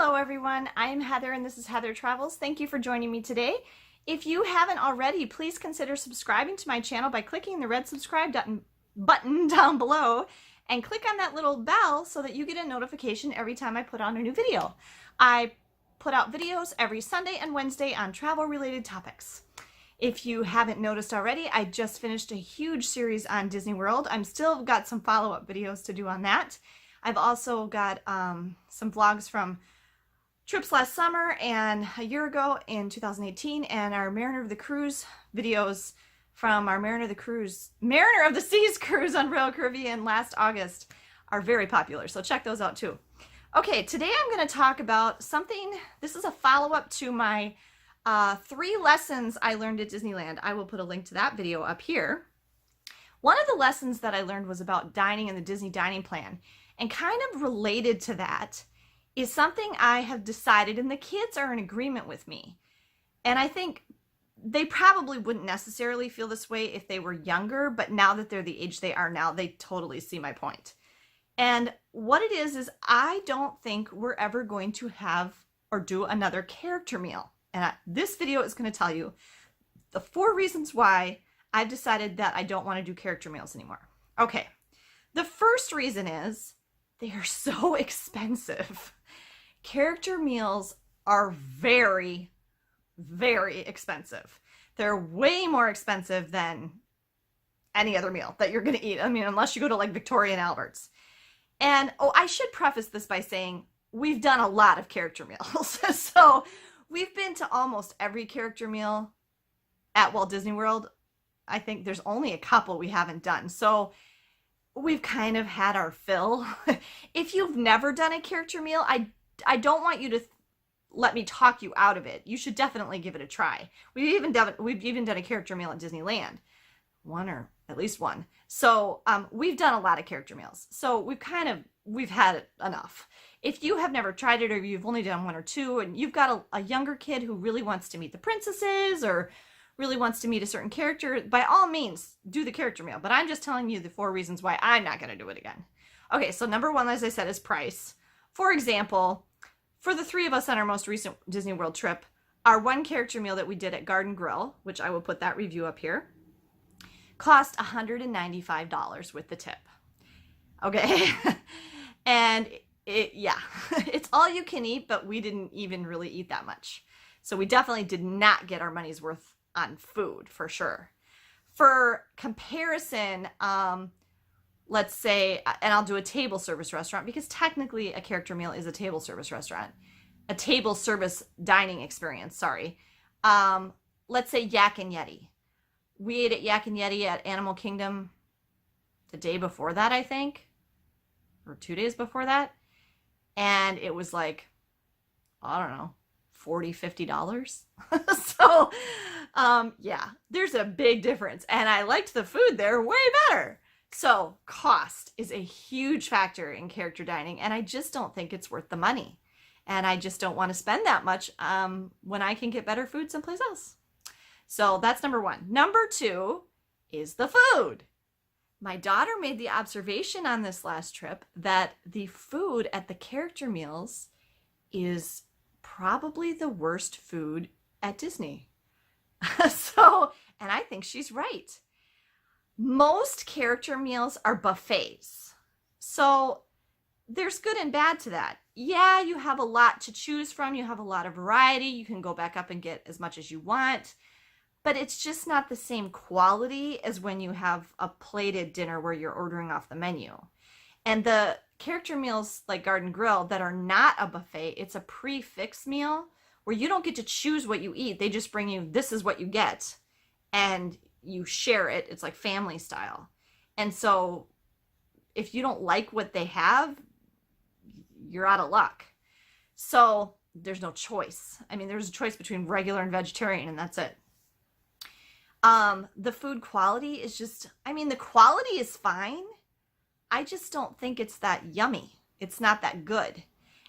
Hello everyone, I am Heather and this is Heather Travels. Thank you for joining me today. If you haven't already, please consider subscribing to my channel by clicking the red subscribe button down below and click on that little bell so that you get a notification every time I put on a new video. I put out videos every Sunday and Wednesday on travel related topics. If you haven't noticed already, I just finished a huge series on Disney World. I'm still got some follow-up videos to do on that. I've also got some vlogs from trips last summer and a year ago in 2018, and our Mariner of the Cruise videos from our Mariner of the Seas cruise on Royal Caribbean last August are very popular, so check those out too. Okay, today I'm going to talk about something. This is a follow-up to my 3 lessons I learned at Disneyland. I will put a link to that video up here. One of the lessons that I learned was about dining in the Disney dining plan. And kind of related to that is something I have decided, and the kids are in agreement with me. And I think they probably wouldn't necessarily feel this way if they were younger, but now that they're the age they are now, they totally see my point. And what it is I don't think we're ever going to have or do another character meal. And this video is going to tell you the 4 reasons why I've decided that I don't want to do character meals anymore. Okay, the first reason is they are so expensive. Character meals are very, very expensive. They're way more expensive than any other meal that you're going to eat. I mean, unless you go to like Victoria and Albert's. And, oh, I should preface this by saying we've done a lot of character meals. So we've been to almost every character meal at Walt Disney World. I think there's only a couple we haven't done. So we've kind of had our fill. If you've never done a character meal, I don't want you to let me talk you out of it. You should definitely give it a try. We've even done a character meal at Disneyland. One or at least one. So we've done a lot of character meals. So we've had it enough. If you have never tried it, or you've only done 1 or 2 and you've got a younger kid who really wants to meet the princesses or really wants to meet a certain character, by all means, do the character meal. But I'm just telling you the 4 reasons why I'm not going to do it again. Okay, so number 1, as I said, is price. For example, for the 3 of us on our most recent Disney World trip, our one character meal that we did at Garden Grill, which I will put that review up here, cost $195 with the tip. Okay, and it's all you can eat, but we didn't even really eat that much. So we definitely did not get our money's worth on food, for sure. For comparison, let's say, and I'll do a table service restaurant because technically a character meal is a table service restaurant, a table service dining experience, sorry. Let's say Yak and Yeti. We ate at Yak and Yeti at Animal Kingdom the day before that, I think, or 2 days before that. And it was like, I don't know, $40, $50. So, yeah, there's a big difference. And I liked the food there way better. So cost is a huge factor in character dining. And I just don't think it's worth the money. And I just don't want to spend that much when I can get better food someplace else. So that's number 1. Number 2 is the food. My daughter made the observation on this last trip that the food at the character meals is probably the worst food at Disney. So, and I think she's right. Most character meals are buffets. So there's good and bad to that. Yeah, you have a lot to choose from. You have a lot of variety. You can go back up and get as much as you want. But it's just not the same quality as when you have a plated dinner where you're ordering off the menu. And the character meals like Garden Grill that are not a buffet, it's a prix-fixe meal where you don't get to choose what you eat. They just bring you, this is what you get, and you share it. It's like family style. And so if you don't like what they have, you're out of luck. So there's no choice. I mean, there's a choice between regular and vegetarian, and that's it. The food quality is just, I mean, the quality is fine. I just don't think it's that yummy. It's not that good.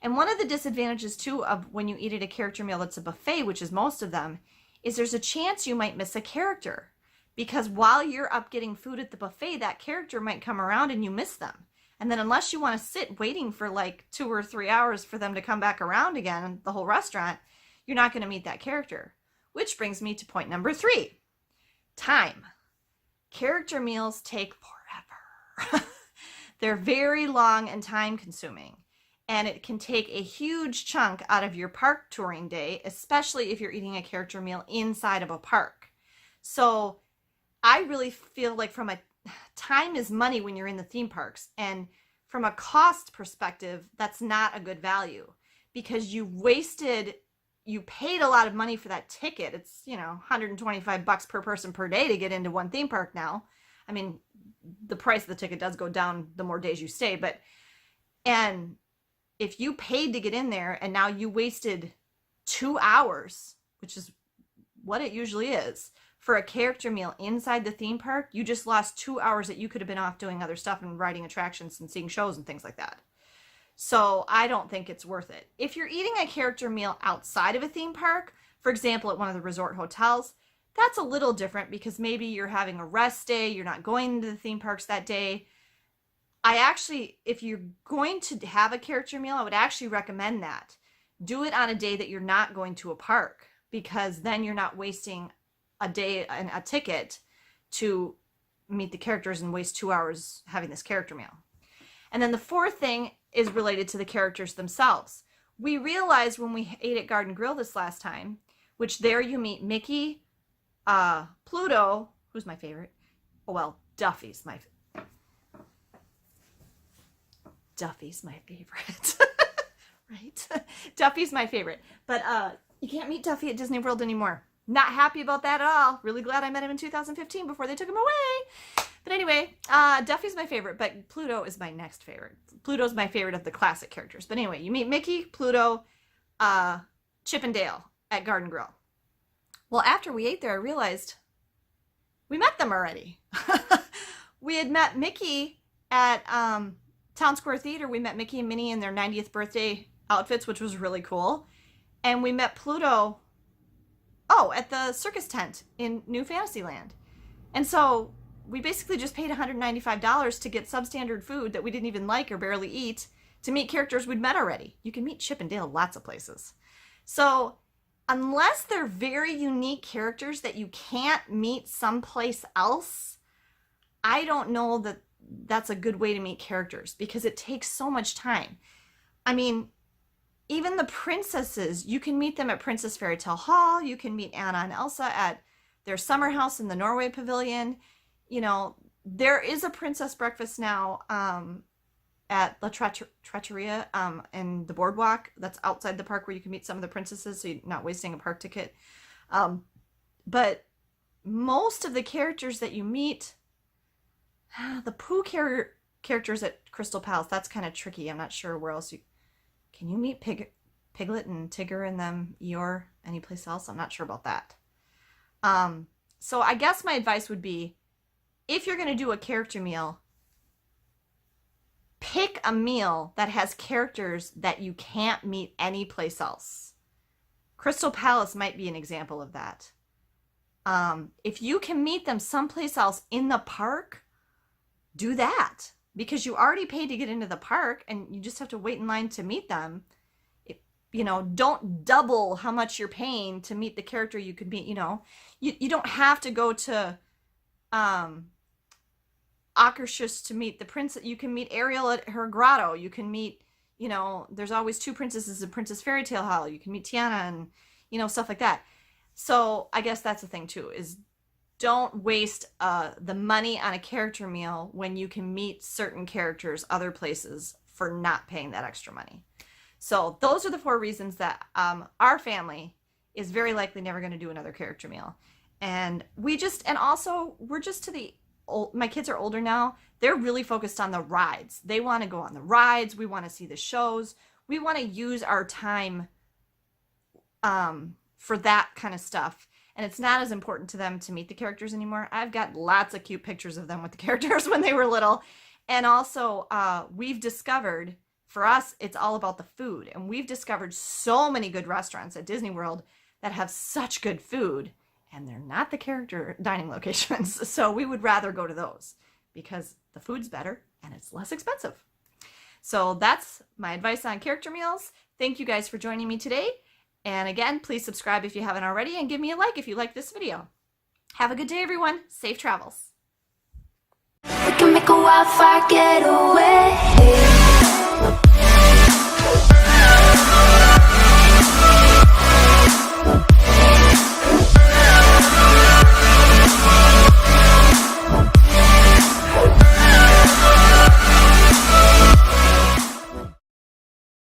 And one of the disadvantages too of when you eat at a character meal that's a buffet, which is most of them, is there's a chance you might miss a character. Because while you're up getting food at the buffet, that character might come around and you miss them. And then unless you want to sit waiting for like 2 or 3 hours for them to come back around again, the whole restaurant, you're not going to meet that character. Which brings me to point number 3. Time. Character meals take forever. They're very long and time consuming. And it can take a huge chunk out of your park touring day, especially if you're eating a character meal inside of a park. So I really feel like time is money when you're in the theme parks. And from a cost perspective, that's not a good value because you paid a lot of money for that ticket. It's, $125 per person per day to get into one theme park now. I mean, the price of the ticket does go down the more days you stay, and if you paid to get in there and now you wasted 2 hours, which is what it usually is, for a character meal inside the theme park, you just lost 2 hours that you could have been off doing other stuff and riding attractions and seeing shows and things like that. So I don't think it's worth it. If you're eating a character meal outside of a theme park, for example, at one of the resort hotels, that's a little different because maybe you're having a rest day, you're not going to the theme parks that day. If you're going to have a character meal, I would actually recommend that. Do it on a day that you're not going to a park because then you're not wasting a day and a ticket to meet the characters and waste 2 hours having this character meal. And then the fourth thing is related to the characters themselves. We realized when we ate at Garden Grill this last time, which there you meet Mickey, Pluto, who's my favorite? Oh, well, Duffy's my favorite. Right? Duffy's my favorite. But you can't meet Duffy at Disney World anymore. Not happy about that at all. Really glad I met him in 2015 before they took him away. But anyway, Duffy's my favorite, but Pluto is my next favorite. Pluto's my favorite of the classic characters. But anyway, you meet Mickey, Pluto, Chip and Dale at Garden Grill. Well, after we ate there, I realized we met them already. We had met Mickey at Town Square Theater. We met Mickey and Minnie in their 90th birthday outfits, which was really cool. And we met Pluto, at the circus tent in New Fantasyland. And so we basically just paid $195 to get substandard food that we didn't even like or barely eat to meet characters we'd met already. You can meet Chip and Dale lots of places. So unless they're very unique characters that you can't meet someplace else, I don't know that that's a good way to meet characters because it takes so much time. I mean, even the princesses, you can meet them at Princess Fairy Tale Hall. You can meet Anna and Elsa at their summer house in the Norway Pavilion. There is a princess breakfast now at La Trattoria in the boardwalk that's outside the park where you can meet some of the princesses so you're not wasting a park ticket. But most of the characters that you meet, the Pooh characters at Crystal Palace, that's kind of tricky. I'm not sure where else can you meet Piglet and Tigger and them, Eeyore, anyplace else? I'm not sure about that. So I guess my advice would be, if you're going to do a character meal, pick a meal that has characters that you can't meet anyplace else. Crystal Palace might be an example of that. If you can meet them someplace else in the park, do that. Because you already paid to get into the park and you just have to wait in line to meet them. Don't double how much you're paying to meet the character you could meet. You don't have to go to Akershus to meet the princess. You can meet Ariel at her grotto. You can meet, there's always 2 princesses in Princess Fairy Tale Hall. You can meet Tiana and, stuff like that. So I guess that's the thing too, is don't waste the money on a character meal when you can meet certain characters other places for not paying that extra money. So those are the 4 reasons that our family is very likely never going to do another character meal. And we're just my kids are older now. They're really focused on the rides. They want to go on the rides. We want to see the shows. We want to use our time for that kind of stuff. And it's not as important to them to meet the characters anymore. I've got lots of cute pictures of them with the characters when they were little. And also, we've discovered, for us, it's all about the food. And we've discovered so many good restaurants at Disney World that have such good food. And they're not the character dining locations. So we would rather go to those because the food's better and it's less expensive. So that's my advice on character meals. Thank you guys for joining me today. And again, please subscribe if you haven't already and give me a like if you like this video. Have a good day, everyone. Safe travels. We can make a wildfire getaway.